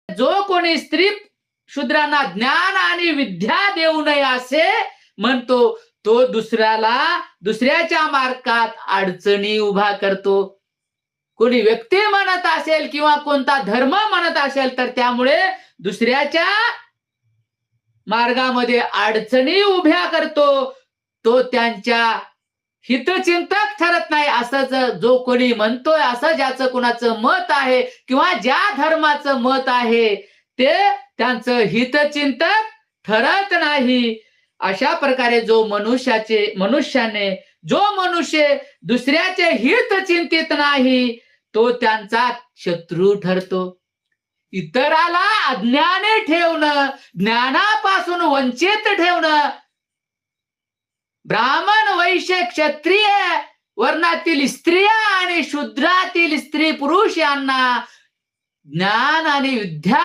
जो कोणी स्त्री शूद्रांना ज्ञान आणि विद्या देऊ नये असे म्हणतो, तो दुसऱ्याच्या मार्गात अडचणी उभा करतो. कोणी व्यक्ती म्हणत असेल किंवा कोणता धर्म म्हणत असेल तर त्यामुळे दुसऱ्याच्या मार्गामध्ये अडचणी उभ्या करतो. तो त्यांच्या हितचिंतक ठरत नाही. असं जो कोणी म्हणतोय, असं ज्याचं कुणाचं मत आहे किंवा ज्या धर्माचं मत आहे ते त्यांचं हितचिंतक ठरत नाही. अशा प्रकारे जो मनुष्य दुसऱ्याचे हित चिंतित नाही, तो त्यांचा शत्रू ठरतो. इतराला अज्ञानी ठेवणं, ज्ञानापासून वंचित ठेवणं, ब्राह्मण, वैश्य, क्षत्रिय वर्णातील स्त्रिया आणि शूद्रातील स्त्री पुरुष यांना ज्ञान आणि विद्या